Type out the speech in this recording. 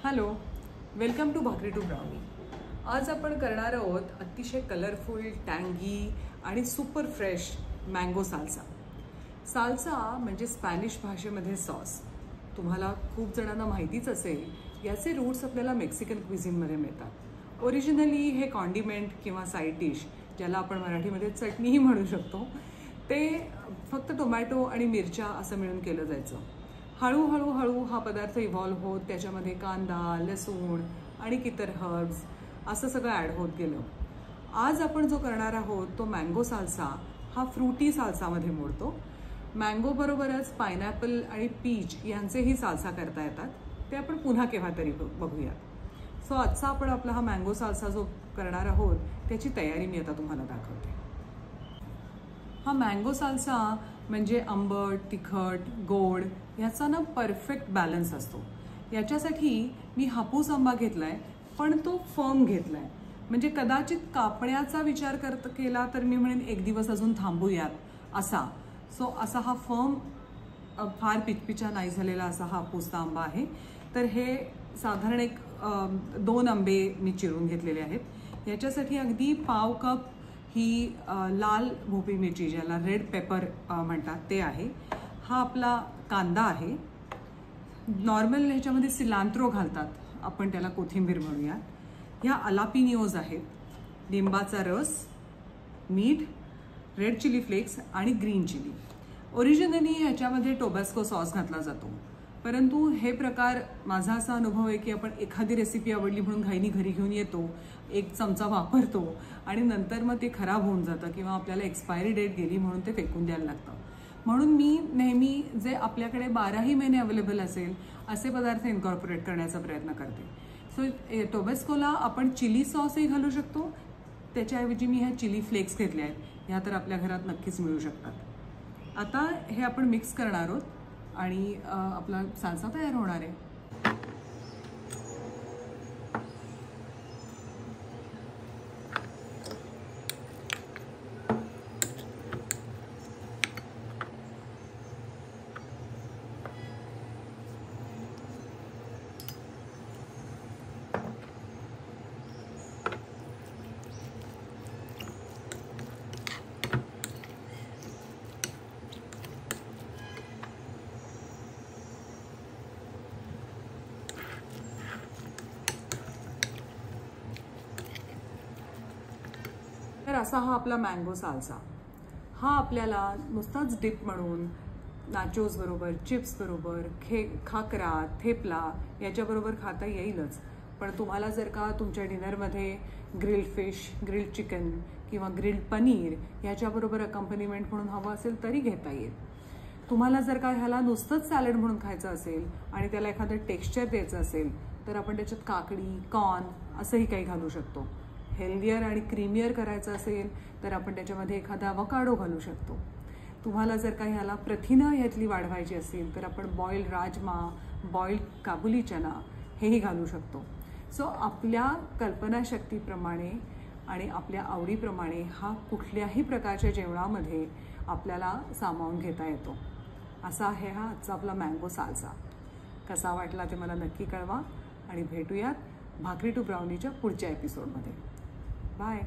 Hello, welcome to भाकरी to brownie. आज आपण करणार आहोत अतिशय कलरफुल, टँगी आणि super fresh mango salsa. Salsa म्हणजे स्पॅनिश भाषेमध्ये सॉस। तुम्हाला खूप जणांना माहितीच असेल, याचे रूट्स आपल्याला मेक्सिकन क्विझिनमध्ये मिळतात। ओरिजिनली हे कॉन्डिमेंट किंवा साईड डिश, ज्याला आपण मराठीमध्ये चटणीही म्हणू शकतो, ते फक्त टोमॅटो आणि मिरच्या असं मिळून केलं जायचं। हळूहळू हा पदार्थ इव्हॉल्व होत त्याच्यामध्ये कांदा, लसूण आणि इतर हर्ब्स असं सगळं ॲड होत गेलं। आज आपण जो करणार आहोत तो मँगो साल्सा हा फ्रुटी साल्सामध्ये मोडतो। मँगो बरोबरच पायनॅपल आणि पीच यांचेही साल्सा करता येतात, ते आपण पुन्हा केव्हा तरी बघूया। सो आजचा आपण आपला हा मँगो साल्सा जो करणार आहोत त्याची तयारी मी आता तुम्हाला दाखवते। हा मँगो साल्सा म्हणजे आंबट, तिखट, गोड याचा ना परफेक्ट बॅलन्स असतो। याच्यासाठी मी हापूस आंबा घेतलाय, पण तो फर्म घेतलाय। म्हणजे कदाचित कापण्याचा विचार केला तर मी म्हणेन एक दिवस अजून थांबूयात असा। सो असा हा फर्म, फार पिचपिचा नाही झालेला असा हा हापूसचा आंबा आहे। तर हे साधारण एक 2 आंबे मी चिरून घेतलेले आहेत। याच्यासाठी अगदी पाव कप ही लाल भोपळी मिरची, ज्याला रेड पेपर म्हणतात, ते आहे। हा आपला कांदा आहे। नॉर्मल ह्याच्यामध्ये सिलांट्रो घालतात, आपण त्याला कोथिंबीर म्हणूया। ह्या अलापिनियोज आहेत, लिंबाचा रस, मीठ, रेड चिली फ्लेक्स आणि ग्रीन चिली। ओरिजिनली ह्याच्यामध्ये टोबॅस्को सॉस घातला जातो, परंतु हे प्रकार माझा असा अनुभव आहे की आपण एखादी रेसिपी आवडली म्हणून घाईनी घरी घेऊन येतो, 1 चमचा वापरतो आणि नंतर मग ते खराब होऊन जातं किंवा आपल्याला एक्सपायरी डेट गेली म्हणून ते फेकून द्यायला लागतं। म्हणून मी नेहमी जे आपल्याकडे 12ही महिने अवेलेबल असेल असे पदार्थ इन्कॉर्पोरेट करण्याचा प्रयत्न करते। सो टोबॅस्कोला आपण चिली सॉसही घालू शकतो, त्याच्याऐवजी मी ह्या चिली फ्लेक्स घेतल्या आहेत, ह्या तर आपल्या घरात नक्कीच मिळू शकतात। आता हे आपण मिक्स करणार आहोत आणि आपला साल्सा तयार होणार आहे। तर असा हा आपला मँगो साल्सा। हा आपल्याला नुसताच डिप म्हणून नाचोस बरोबर, चिप्स बरोबर, खाकरा, थेपला याच्याबरोबर खाता येईलच। पण तुम्हाला जर का तुमच्या डिनरमध्ये ग्रिल्ड फिश, ग्रिल्ड चिकन किंवा ग्रिल्ड पनीर याच्याबरोबर अकंपनीमेंट म्हणून हवं असेल तरी घेता येईल। तुम्हाला जर का ह्याला नुसतंच सॅलड म्हणून खायचं असेल आणि त्याला एखादं टेक्स्चर द्यायचं असेल तर आपण त्याच्यात काकडी, कॉर्न असंही काही घालू शकतो। हेल्दियर आणि क्रीमियर करायचं असेल तर आपण त्याच्यामध्ये एखादा अवोकाडो घालू शकतो। तुम्हाला जर का ह्याला प्रथिनं ह्यातली वाढवायची असेल तर आपण बॉइल्ड राजमा, बॉइल्ड काबुली चना हेही घालू शकतो। सो आपल्या कल्पनाशक्तीप्रमाणे आणि आपल्या आवडीप्रमाणे हा कुठल्याही प्रकारच्या जेवणामध्ये आपल्याला सामावून घेता येतो। असा आहे हा आजचा आपला मँगो साल्सा। कसा वाटला ते मला नक्की कळवा आणि भेटूयात भाकरी टू ब्राउनीच्या पुढच्या एपिसोडमध्ये। बाय।